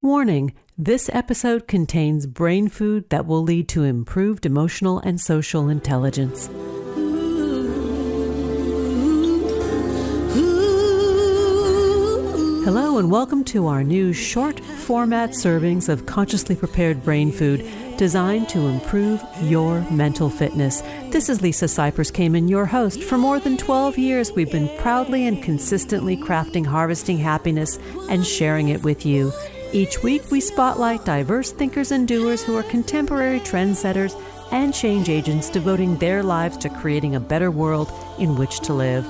Warning, this episode contains brain food that will lead to improved emotional and social intelligence. Hello and welcome to our new short format servings of consciously prepared brain food designed to improve your mental fitness. This is Lisa Cypers Kamen, your host. For more than 12 years, we've been proudly and consistently crafting harvesting happiness and sharing it with you. Each week, we spotlight diverse thinkers and doers who are contemporary trendsetters and change agents devoting their lives to creating a better world in which to live.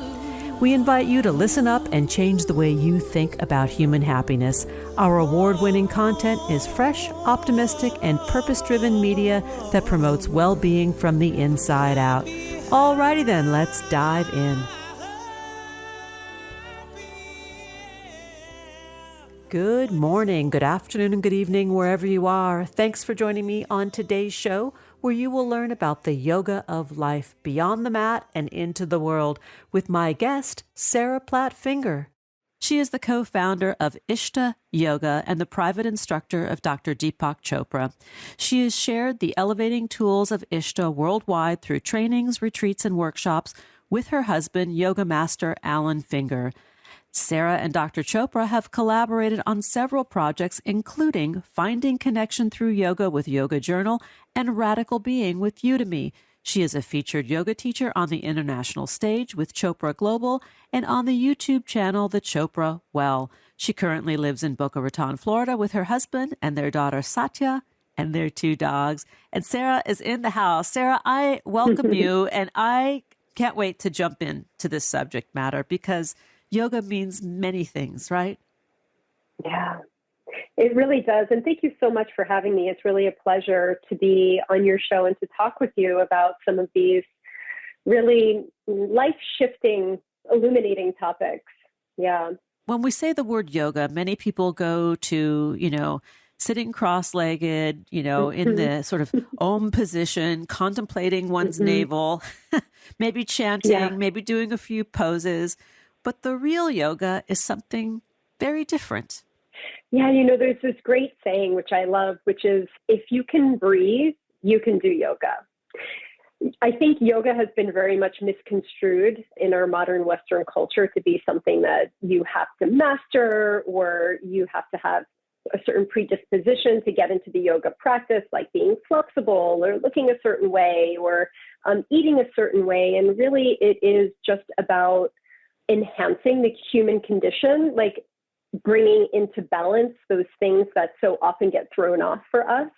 We invite you to listen up and change the way you think about human happiness. Our award-winning content is fresh, optimistic, and purpose-driven media that promotes well-being from the inside out. Alrighty then, let's dive in. Good morning, good afternoon, and good evening, wherever you are. Thanks for joining me on today's show, where you will learn about the yoga of life beyond the mat and into the world with my guest, Sarah Platt-Finger. She is the co-founder of ISHTA Yoga and the private instructor of Dr. Deepak Chopra. She has shared the elevating tools of ISHTA worldwide through trainings, retreats, and workshops with her husband, yoga master Alan Finger. Sarah and Dr. Chopra have collaborated on several projects, including Finding Connection Through Yoga with Yoga Journal and Radical Being with Udemy. She is a featured yoga teacher on the international stage with Chopra Global and on the YouTube channel The Chopra Well. She currently lives in Boca Raton, Florida with her husband and their daughter Satya and their 2 dogs. And Sarah is in the house. Sarah, I welcome you, and I can't wait to jump into this subject matter because yoga means many things, right? Yeah, it really does. And thank you so much for having me. It's really a pleasure to be on your show and to talk with you about some of these really life-shifting, illuminating topics. Yeah. When we say the word yoga, many people go to, sitting cross-legged, in the sort of Om position, contemplating one's navel, maybe chanting, maybe doing a few poses. But the real yoga is something very different. Yeah, there's this great saying, which I love, which is, if you can breathe, you can do yoga. I think yoga has been very much misconstrued in our modern Western culture to be something that you have to master, or you have to have a certain predisposition to get into the yoga practice, like being flexible or looking a certain way or eating a certain way. And really, it is just about enhancing the human condition, like bringing into balance those things that so often get thrown off for us.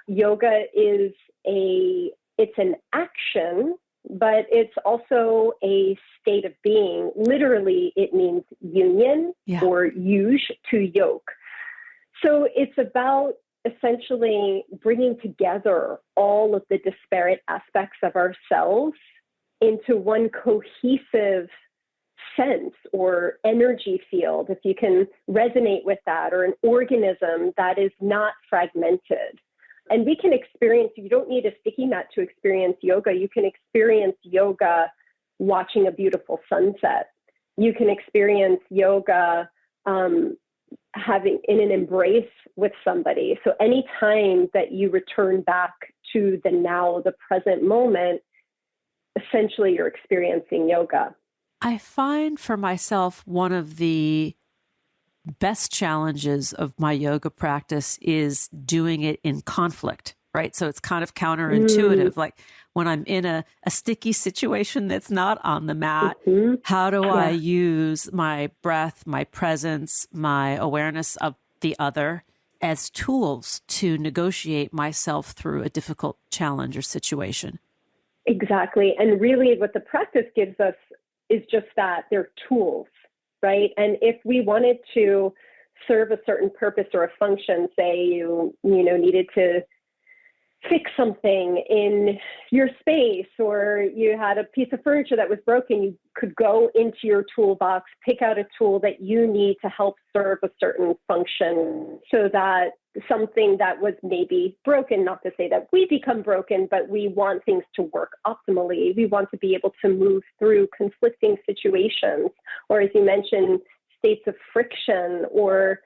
Yoga is it's an action, but it's also a state of being. Literally, it means union or yuj, to yoke. So it's about essentially bringing together all of the disparate aspects of ourselves into one cohesive sense or energy field, if you can resonate with that, or an organism that is not fragmented. And we can experience, you don't need a sticky mat to experience yoga. You can experience yoga watching a beautiful sunset. You can experience yoga having in an embrace with somebody. So anytime that you return back to the now, the present moment, essentially you're experiencing yoga. I find for myself one of the best challenges of my yoga practice is doing it in conflict, right? So it's kind of counterintuitive. Like when I'm in a sticky situation that's not on the mat, how do I use my breath, my presence, my awareness of the other as tools to negotiate myself through a difficult challenge or situation? Exactly. And really what the practice gives us is just that, they're tools, right? And if we wanted to serve a certain purpose or a function, say you needed to fix something in your space, or you had a piece of furniture that was broken, you could go into your toolbox, pick out a tool that you need to help serve a certain function, so that something that was maybe broken, not to say that we become broken, but we want things to work optimally. We want to be able to move through conflicting situations, or as you mentioned, states of friction, or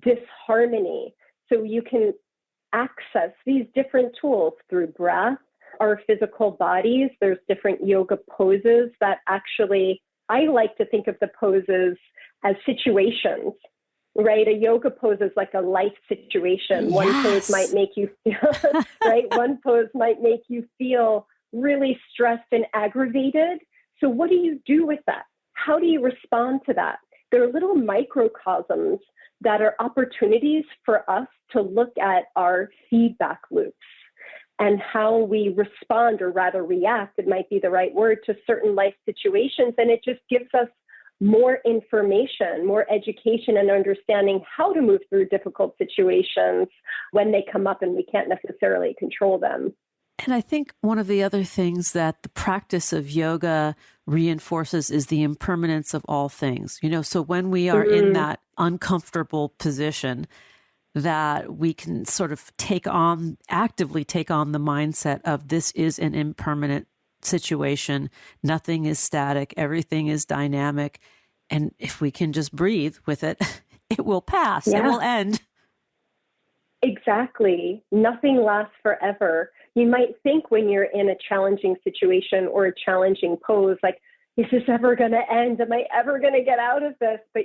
disharmony. So you can access these different tools through breath, our physical bodies. There's different yoga poses that actually, I like to think of the poses as situations, right? A yoga pose is like a life situation. Yes. One pose might make you feel, right? One pose might make you feel really stressed and aggravated. So what do you do with that? How do you respond to that? There are little microcosms that are opportunities for us to look at our feedback loops and how we respond, or rather react, it might be the right word, to certain life situations. And it just gives us more information, more education, and understanding how to move through difficult situations when they come up and we can't necessarily control them. And I think one of the other things that the practice of yoga reinforces is the impermanence of all things. So when we are in that uncomfortable position, that we can sort of actively take on the mindset of this is an impermanent situation. Nothing is static. Everything is dynamic. And if we can just breathe with it, it will pass. Yeah. It will end. Exactly. Nothing lasts forever. You might think when you're in a challenging situation or a challenging pose, like, is this ever going to end? Am I ever going to get out of this? But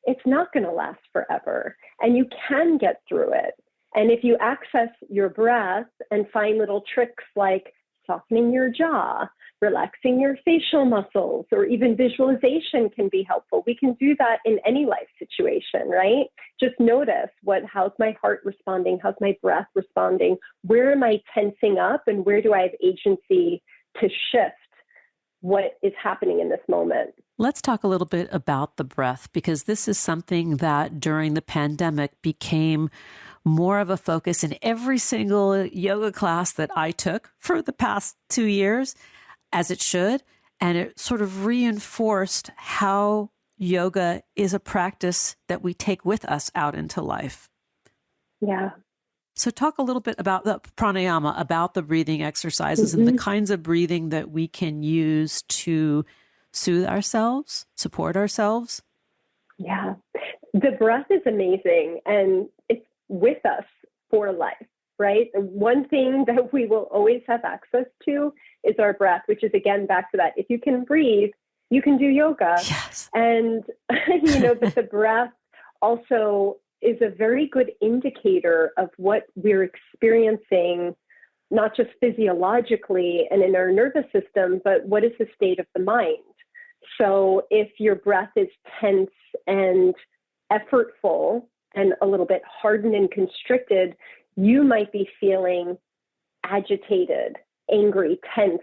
it's not going to last forever, and you can get through it. And if you access your breath and find little tricks like softening your jaw, relaxing your facial muscles, or even visualization can be helpful. We can do that in any life situation, right? Just notice how's my heart responding? How's my breath responding? Where am I tensing up? And where do I have agency to shift what is happening in this moment? Let's talk a little bit about the breath, because this is something that during the pandemic became more of a focus in every single yoga class that I took for the past 2 years, as it should. And it sort of reinforced how yoga is a practice that we take with us out into life. Yeah. So talk a little bit about the pranayama, about the breathing exercises and the kinds of breathing that we can use to soothe ourselves, support ourselves. Yeah. The breath is amazing, and it's with us for life, right? One thing that we will always have access to is our breath, which is, again, back to that. If you can breathe, you can do yoga. Yes. And, but the breath also is a very good indicator of what we're experiencing, not just physiologically and in our nervous system, but what is the state of the mind. So if your breath is tense and effortful and a little bit hardened and constricted, you might be feeling agitated, angry, tense,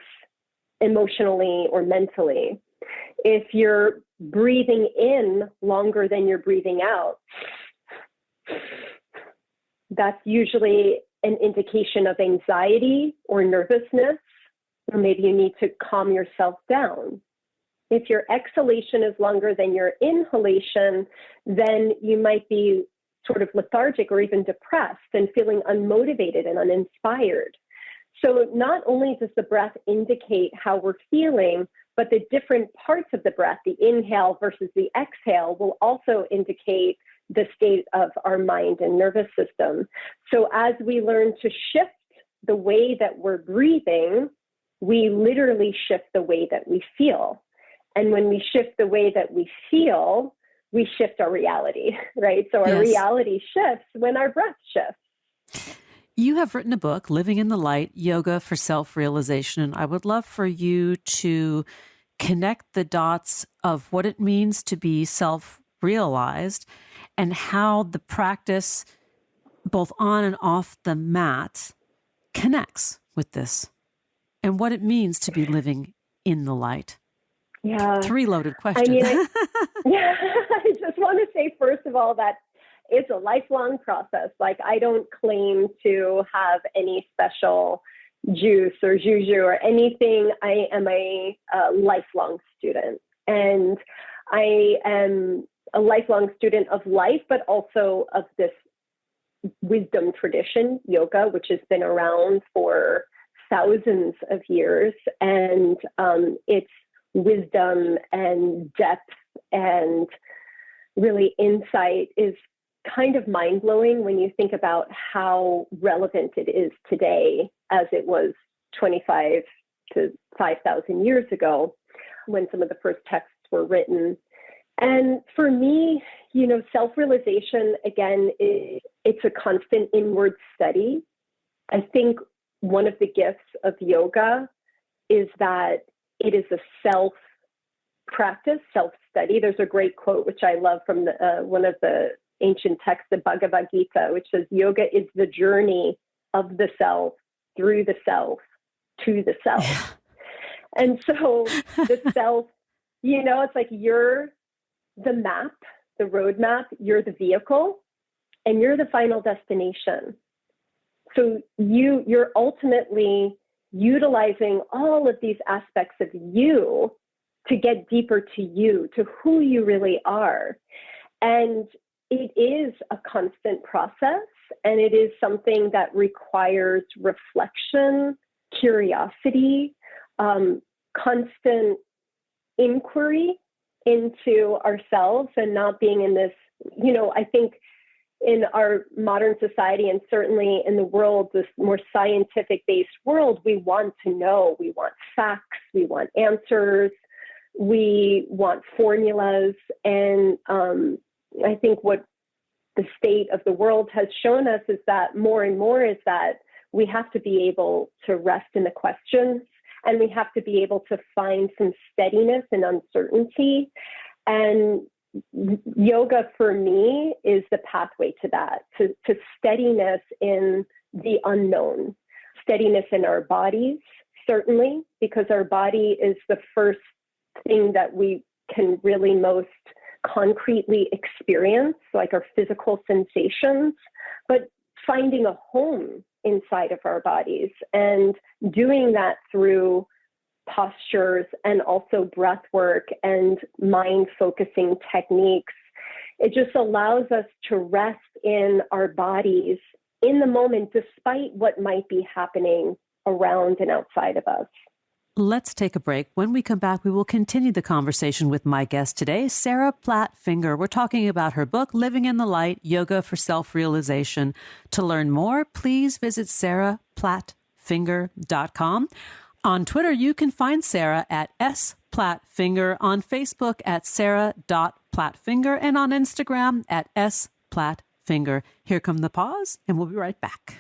emotionally or mentally. If you're breathing in longer than you're breathing out, that's usually an indication of anxiety or nervousness, or maybe you need to calm yourself down. If your exhalation is longer than your inhalation, then you might be sort of lethargic or even depressed and feeling unmotivated and uninspired. So not only does the breath indicate how we're feeling, but the different parts of the breath, the inhale versus the exhale, will also indicate the state of our mind and nervous system. So as we learn to shift the way that we're breathing, we literally shift the way that we feel. And when we shift the way that we feel, we shift our reality, right? So our reality shifts when our breath shifts. You have written a book, Living in the Light, Yoga for Self-Realization. And I would love for you to connect the dots of what it means to be self-realized and how the practice, both on and off the mat, connects with this and what it means to be living in the light. Yeah. 3 loaded questions. I just want to say, first of all, that it's a lifelong process. Like, I don't claim to have any special juice or juju or anything. I am a lifelong student, and I am a lifelong student of life, but also of this wisdom tradition, yoga, which has been around for thousands of years. And it's wisdom and depth and really insight is kind of mind-blowing when you think about how relevant it is today as it was 25 to 5,000 years ago when some of the first texts were written. And for me, self-realization, again, it's a constant inward study. I think one of the gifts of yoga is that it is a self-practice, self-study. There's a great quote, which I love from one of the ancient texts, the Bhagavad Gita, which says, yoga is the journey of the self, through the self, to the self. Yeah. And so the self, it's like you're the map, the roadmap, you're the vehicle, and you're the final destination. So you're ultimately utilizing all of these aspects of you to get deeper to you, to who you really are. And it is a constant process, and it is something that requires reflection, curiosity, constant inquiry into ourselves, and not being in this, I think in our modern society, and certainly in the world, this more scientific-based world, we want to know, we want facts, we want answers, we want formulas. And I think what the state of the world has shown us is that more and more is that we have to be able to rest in the questions, and we have to be able to find some steadiness in uncertainty. And yoga for me is the pathway to that, to steadiness in the unknown, steadiness in our bodies, certainly, because our body is the first thing that we can really most concretely experience, like our physical sensations, but finding a home inside of our bodies and doing that through postures and also breath work and mind focusing techniques. It just allows us to rest in our bodies in the moment, despite what might be happening around and outside of us. Let's take a break. When we come back, we will continue the conversation with my guest today, Sarah Platt-Finger. We're talking about her book, Living in the Light, Yoga for Self-Realization. To learn more, please visit sarahplattfinger.com. On Twitter, you can find Sarah at @SPlattfinger, on Facebook at sarah.plattfinger, and on Instagram at @SPlattfinger. Here come the pause, and we'll be right back.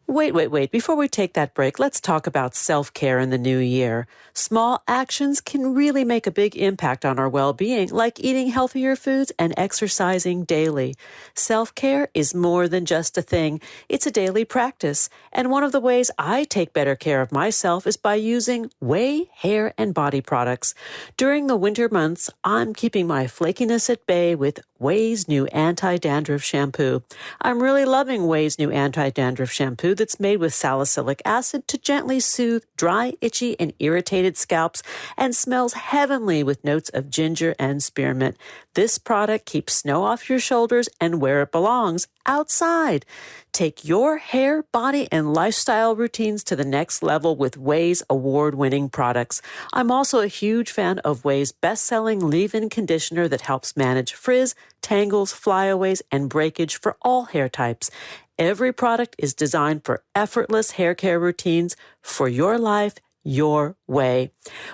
Wait. Before we take that break, let's talk about self-care in the new year. Small actions can really make a big impact on our well-being, like eating healthier foods and exercising daily. Self-care is more than just a thing. It's a daily practice. And one of the ways I take better care of myself is by using Way hair and body products. During the winter months, I'm keeping my flakiness at bay with Way's new anti-dandruff shampoo. I'm really loving Way's new anti-dandruff shampoo that's made with salicylic acid to gently soothe dry, itchy, and irritated scalps, and smells heavenly with notes of ginger and spearmint. This product keeps snow off your shoulders and where it belongs, outside. Take your hair, body, and lifestyle routines to the next level with Way's award-winning products. I'm also a huge fan of Way's best-selling leave-in conditioner that helps manage frizz, tangles, flyaways, and breakage for all hair types. Every product is designed for effortless hair care routines for your life, your way.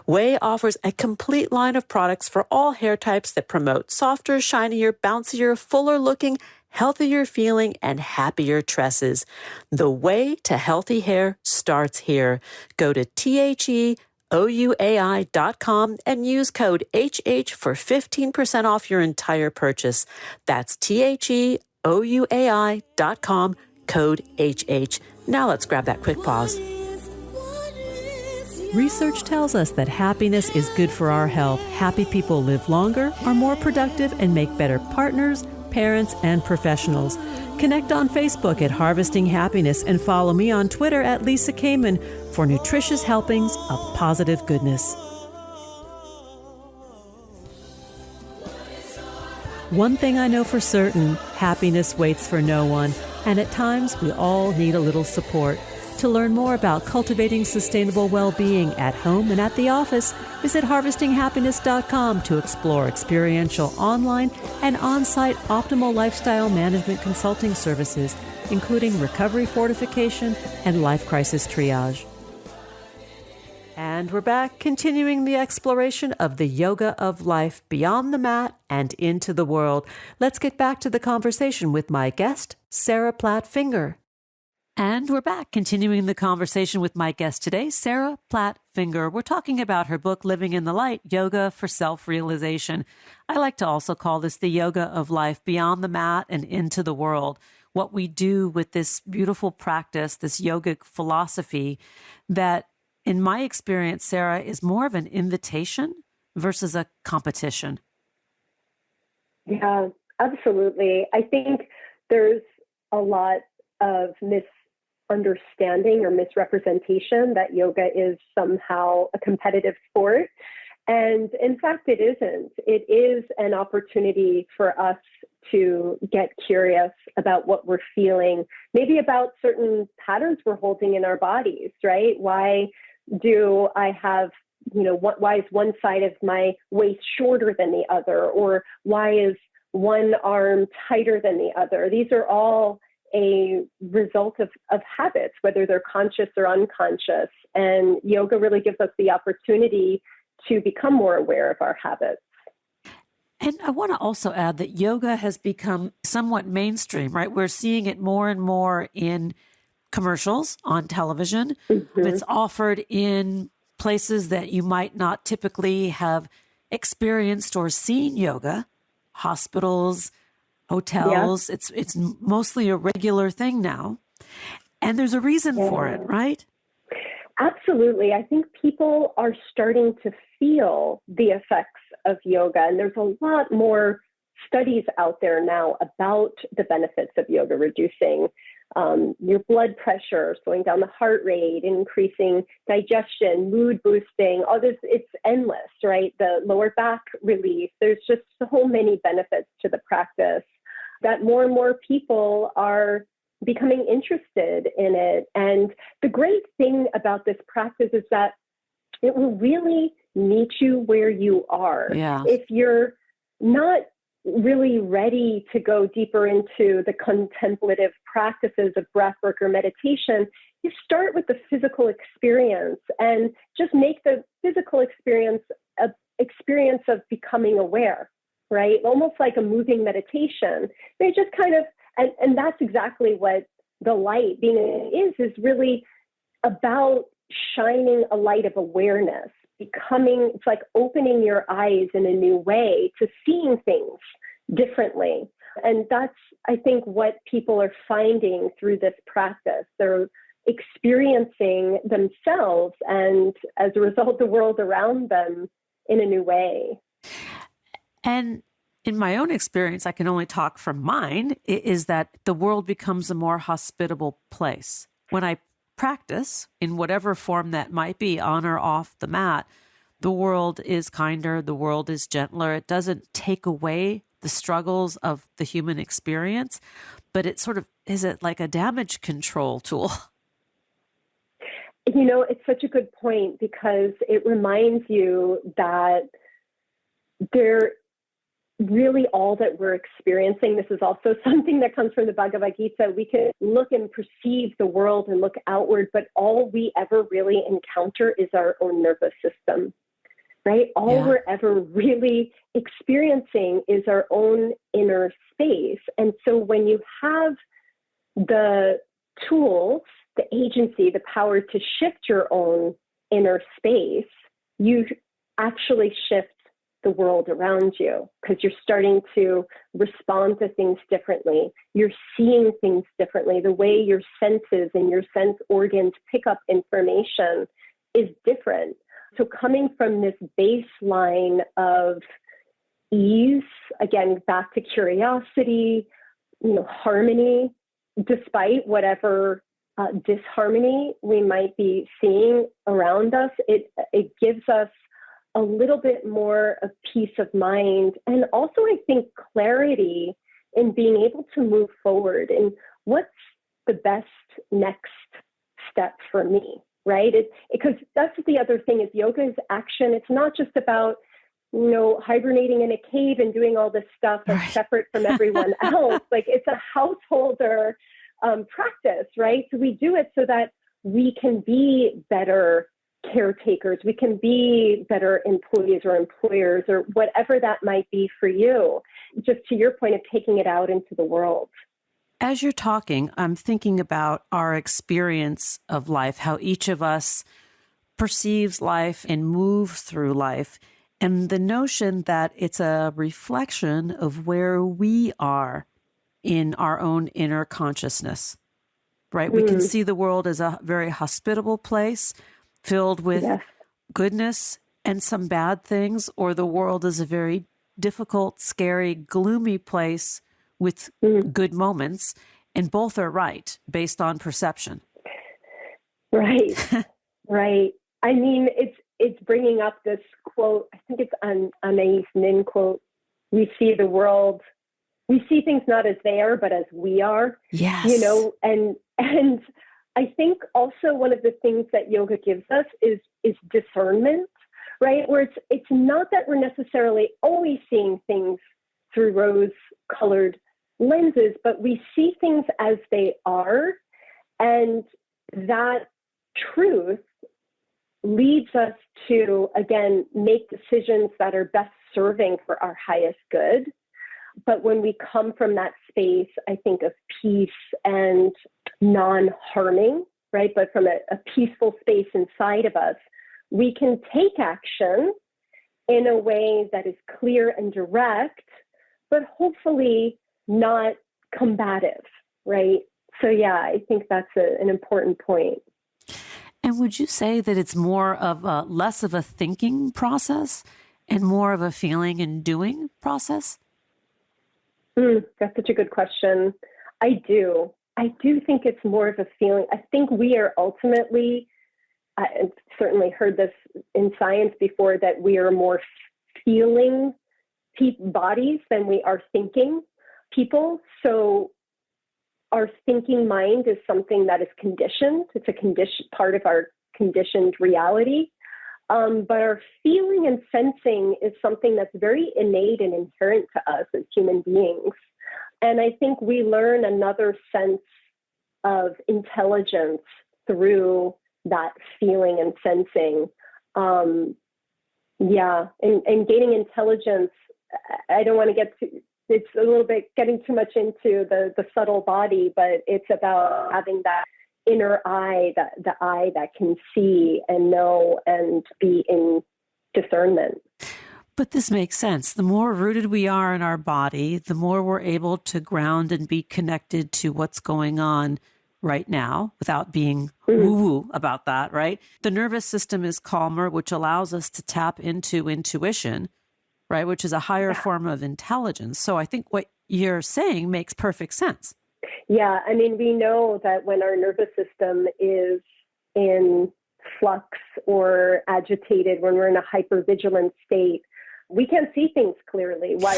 Way offers a complete line of products for all hair types that promote softer, shinier, bouncier, fuller looking, healthier feeling, and happier tresses. The way to healthy hair starts here. Go to THEOUAI.com and use code HH for 15% off your entire purchase. That's THEOUAI.com, code HH. Now let's grab that quick pause. Research tells us that happiness is good for our health. Happy people live longer, are more productive, and make better partners, parents, and professionals. Connect on Facebook at Harvesting Happiness and follow me on Twitter at Lisa Kamen for nutritious helpings of positive goodness. One thing I know for certain, happiness waits for no one, and at times we all need a little support. To learn more about cultivating sustainable well-being at home and at the office, visit harvestinghappiness.com to explore experiential online and on-site optimal lifestyle management consulting services, including recovery fortification and life crisis triage. And we're back, continuing the exploration of the yoga of life beyond the mat and into the world. Let's get back to the conversation with my guest, Sarah Platt-Finger. And we're back, continuing the conversation with my guest today, Sarah Platt-Finger. We're talking about her book, Living in the Light, Yoga for Self-Realization. I like to also call this the yoga of life beyond the mat and into the world. What we do with this beautiful practice, this yogic philosophy that, in my experience, Sarah, is more of an invitation versus a competition. Yeah, absolutely. I think there's a lot of misunderstanding or misrepresentation that yoga is somehow a competitive sport. And in fact, it isn't. It is an opportunity for us to get curious about what we're feeling, maybe about certain patterns we're holding in our bodies, right? Why do I have, why is one side of my waist shorter than the other? Or why is one arm tighter than the other? These are all a result of habits, whether they're conscious or unconscious. And yoga really gives us the opportunity to become more aware of our habits. And I want to also add that yoga has become somewhat mainstream, right? We're seeing it more and more in commercials on television. Mm-hmm. It's offered in places that you might not typically have experienced or seen yoga, hospitals, hotels. Yeah. It's mostly a regular thing now. And there's a reason for it, right? Absolutely. I think people are starting to feel the effects of yoga. And there's a lot more studies out there now about the benefits of yoga, reducing your blood pressure, slowing down the heart rate, increasing digestion, mood boosting, all this. It's endless, right? The lower back relief. There's just so many benefits to the practice that more and more people are becoming interested in it. And the great thing about this practice is that it will really meet you where you are. Yeah. If you're not really ready to go deeper into the contemplative practices of breathwork or meditation, you start with the physical experience and just make the physical experience an experience of becoming aware, right? Almost like a moving meditation. They just kind of, and that's exactly what the light being is really about, shining a light of awareness, it's like opening your eyes in a new way to seeing things differently. And that's, I think, what people are finding through this practice. They're experiencing themselves and, as a result, the world around them in a new way. And in my own experience, I can only talk from mine, is that the world becomes a more hospitable place. When I practice, in whatever form that might be, on or off the mat, the world is kinder, the world is gentler. It doesn't take away the struggles of the human experience, but it sort of is it like a damage control tool. It's such a good point, because it reminds you that they're really all that we're experiencing. This is also something that comes from the Bhagavad Gita. We can look and perceive the world and look outward, but all we ever really encounter is our own nervous system, right? All we're ever really experiencing is our own inner space. And so when you have the tools, the agency, the power to shift your own inner space, you actually shift the world around you, because you're starting to respond to things differently. You're seeing things differently. The way your senses and your sense organs pick up information is different. So coming from this baseline of ease, again, back to curiosity, harmony, despite whatever disharmony we might be seeing around us, it gives us a little bit more of peace of mind, and also, I think, clarity in being able to move forward and what's the best next step for me, right? Because that's the other thing is yoga is action. It's not just about, hibernating in a cave and doing all this stuff that's separate from everyone else. Like it's a householder practice, right? So we do it so that we can be better caretakers, we can be better employees or employers or whatever that might be for you, just to your point of taking it out into the world. As you're talking, I'm thinking about our experience of life, how each of us perceives life and moves through life, and the notion that it's a reflection of where we are in our own inner consciousness, right? We can see the world as a very hospitable place filled with goodness and some bad things, or the world is a very difficult, scary, gloomy place with good moments, and both are right based on perception. Right, right. I mean, it's bringing up this quote. I think it's an Anais Nin quote. We see the world, we see things not as they are, but as we are. Yes. And I think also one of the things that yoga gives us is discernment, right? Where it's not that we're necessarily always seeing things through rose-colored lenses, but we see things as they are, and that truth leads us to, again, make decisions that are best serving for our highest good. But when we come from that space, I think, of peace and non-harming, right? But from a peaceful space inside of us, we can take action in a way that is clear and direct, but hopefully not combative, right? So yeah, I think that's an important point. And would you say that it's less of a thinking process and more of a feeling and doing process? That's such a good question. I do think it's more of a feeling. I think we are ultimately, I've certainly heard this in science before, that we are more feeling bodies than we are thinking people. So our thinking mind is something that is conditioned. It's a part of our conditioned reality. But our feeling and sensing is something that's very innate and inherent to us as human beings. And I think we learn another sense of intelligence through that feeling and sensing. And gaining intelligence, I don't want to get to, it's a little bit getting too much into the subtle body, but it's about having that inner eye, the eye that can see and know and be in discernment. But this makes sense. The more rooted we are in our body, the more we're able to ground and be connected to what's going on right now without being woo-woo about that, right? The nervous system is calmer, which allows us to tap into intuition, right? Which is a higher form of intelligence. So I think what you're saying makes perfect sense. Yeah, I mean, we know that when our nervous system is in flux or agitated, when we're in a hypervigilant state, we can't see things clearly. Why,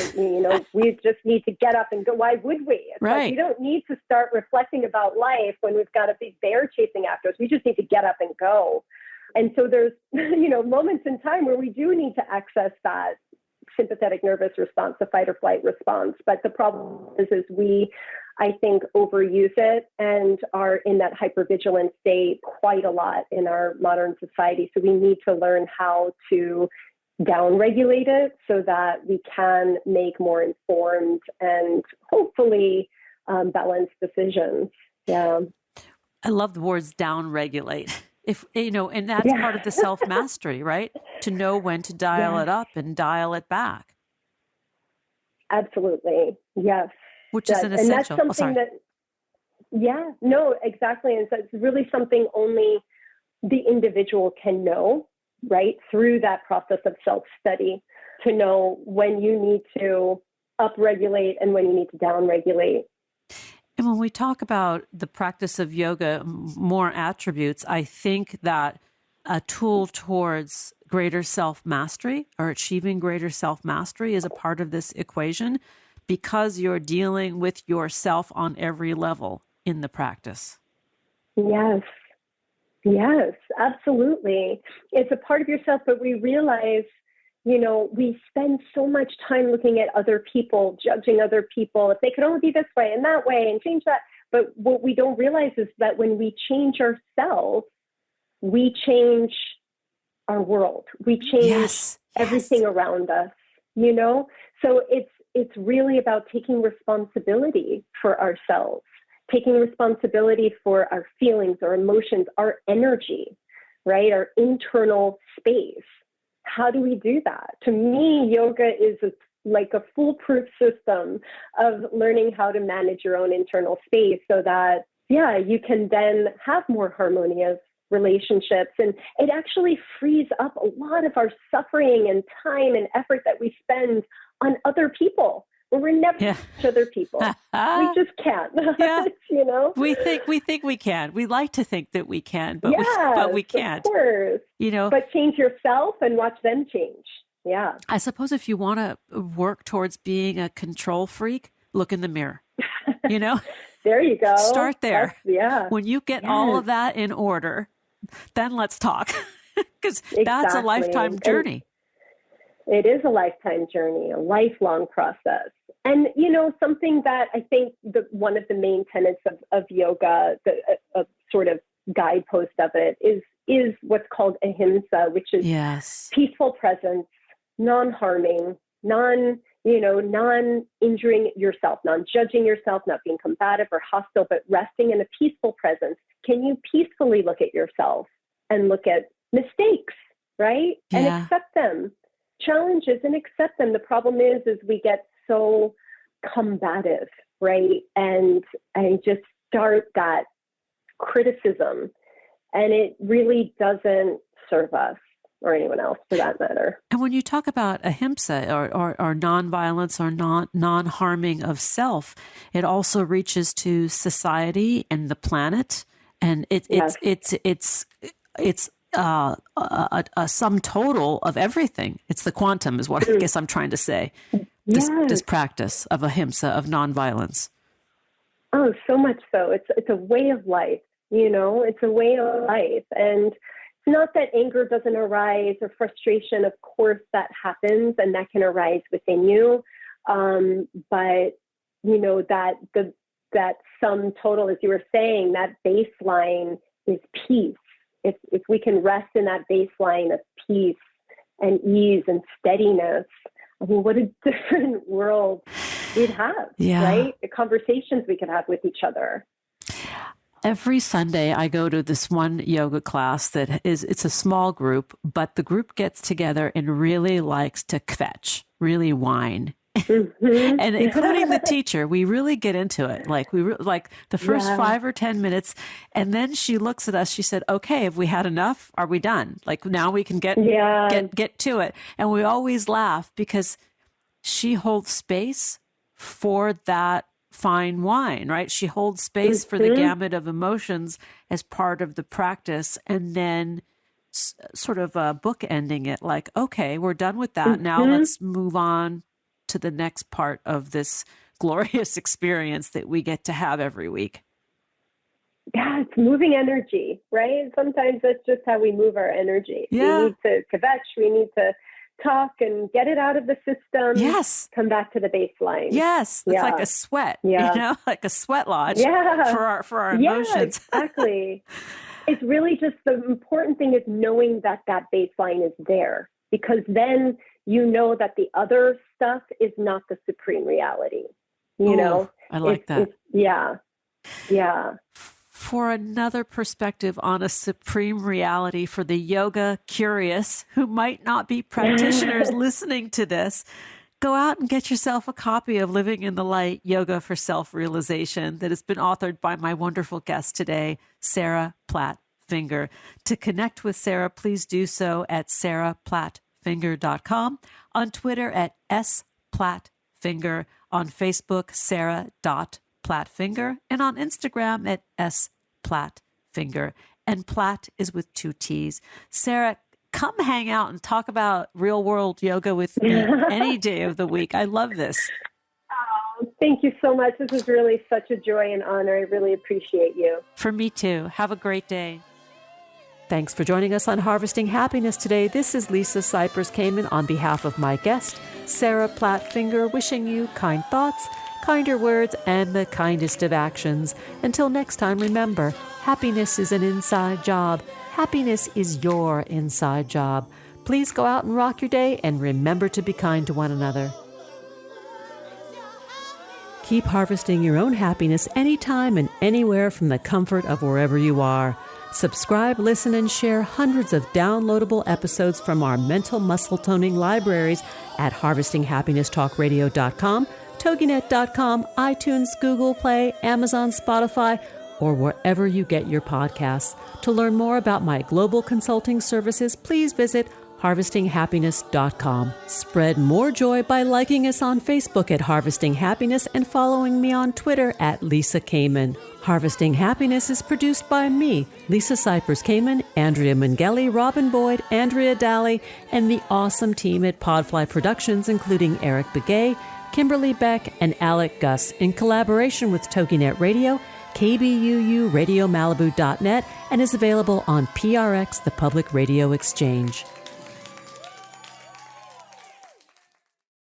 we just need to get up and go. Why would we? It's right. Like, we don't need to start reflecting about life when we've got a big bear chasing after us. We just need to get up and go. And so there's, moments in time where we do need to access that sympathetic nervous response, the fight or flight response. But the problem is we, I think, overuse it and are in that hypervigilant state quite a lot in our modern society. So we need to learn how to downregulate it so that we can make more informed and hopefully balanced decisions. Yeah. I love the words downregulate. And that's part of the self-mastery, right? To know when to dial it up and dial it back. Absolutely. Yes. Which is an essential. And that's something exactly. And so it's really something only the individual can know, right? Through that process of self-study, to know when you need to upregulate and when you need to downregulate. And when we talk about the practice of yoga, more attributes, I think that a tool towards greater self-mastery or achieving greater self-mastery is a part of this equation, because you're dealing with yourself on every level in the practice. Yes. Yes, absolutely. It's a part of yourself, but we realize, we spend so much time looking at other people, judging other people. If they could only be this way and that way and change that. But what we don't realize is that when we change ourselves, we change our world. We change everything around us, So it's really about taking responsibility for ourselves, taking responsibility for our feelings, our emotions, our energy, right? Our internal space. How do we do that? To me, yoga is like a foolproof system of learning how to manage your own internal space so that, you can then have more harmonious relationships. And it actually frees up a lot of our suffering and time and effort that we spend on other people. Well, we're never each other people. We just can't. We think we can. We like to think that we can, but we can't. Of course. But change yourself and watch them change. Yeah. I suppose if you want to work towards being a control freak, look in the mirror. There you go. Start there. When you get all of Yes. that in order, then let's talk, because that's a lifetime journey. It is a lifetime journey, a lifelong process. And, something that I think one of the main tenets of yoga, a sort of guidepost of it is what's called ahimsa, which is peaceful presence, non-harming, non-injuring yourself, non-judging yourself, not being combative or hostile, but resting in a peaceful presence. Can you peacefully look at yourself and look at mistakes, right? And accept them. Challenges and accept them. The problem is we get so combative, right? And just start that criticism, and it really doesn't serve us or anyone else for that matter. And when you talk about ahimsa or nonviolence or non-harming of self, it also reaches to society and the planet, and it's a sum total of everything. It's the quantum is what I guess I'm trying to say. This practice of ahimsa, of nonviolence. Oh, so much so. It's a way of life, it's a way of life. And it's not that anger doesn't arise or frustration, of course that happens and that can arise within you. But that sum total, as you were saying, that baseline is peace. If we can rest in that baseline of peace and ease and steadiness, I mean, what a different world we'd have, right? The conversations we could have with each other. Every Sunday, I go to this one yoga class it's a small group, but the group gets together and really likes to kvetch, really whine. Mm-hmm. And including the teacher, we really get into it. Like like the first 5 or 10 minutes. And then she looks at us. She said, okay, have we had enough? Are we done? Like now we can get to it. And we always laugh because she holds space for that fine wine, right? She holds space for the gamut of emotions as part of the practice. And then sort of bookending it like, okay, we're done with that. Now let's move on to the next part of this glorious experience that we get to have every week. Yeah, it's moving energy, right? Sometimes that's just how we move our energy. Yeah. We need to kvetch, we need to talk and get it out of the system. Yes. Come back to the baseline. Yes. It's like a sweat, like a sweat lodge for our emotions. Yeah, exactly. It's really just the important thing is knowing that baseline is there, because then you know that the other stuff is not the supreme reality. You know? I like that. Yeah. For another perspective on a supreme reality for the yoga curious who might not be practitioners listening to this, go out and get yourself a copy of Living in the Light, Yoga for Self-Realization that has been authored by my wonderful guest today, Sarah Platt-Finger. To connect with Sarah, please do so at sarahplattfinger.com, on Twitter at @splattfinger, on Facebook, sarah.plattfinger, and on Instagram at @splattfinger. And Platt is with 2 T's. Sarah, come hang out and talk about real world yoga with me any day of the week. I love this. Oh, thank you so much. This is really such a joy and honor. I really appreciate you. For me too. Have a great day. Thanks for joining us on Harvesting Happiness today. This is Lisa Cypers Kamen on behalf of my guest, Sarah Platt-Finger, wishing you kind thoughts, kinder words, and the kindest of actions. Until next time, remember, happiness is an inside job. Happiness is your inside job. Please go out and rock your day, and remember to be kind to one another. Keep harvesting your own happiness anytime and anywhere from the comfort of wherever you are. Subscribe, listen, and share hundreds of downloadable episodes from our mental muscle toning libraries at harvestinghappinesstalkradio.com, toginet.com, iTunes, Google Play, Amazon, Spotify, or wherever you get your podcasts. To learn more about my global consulting services, please visit harvestinghappiness.com. Spread more joy by liking us on Facebook at Harvesting Happiness and following me on Twitter at Lisa Kamen. Harvesting Happiness is produced by me, Lisa Cypers Kamen, Andrea Mengele, Robin Boyd, Andrea Daly, and the awesome team at Podfly Productions, including Eric Begay, Kimberly Beck, and Alec Gus, in collaboration with TogiNet Radio, KBUU, RadioMalibu.net, and is available on PRX, the Public Radio Exchange.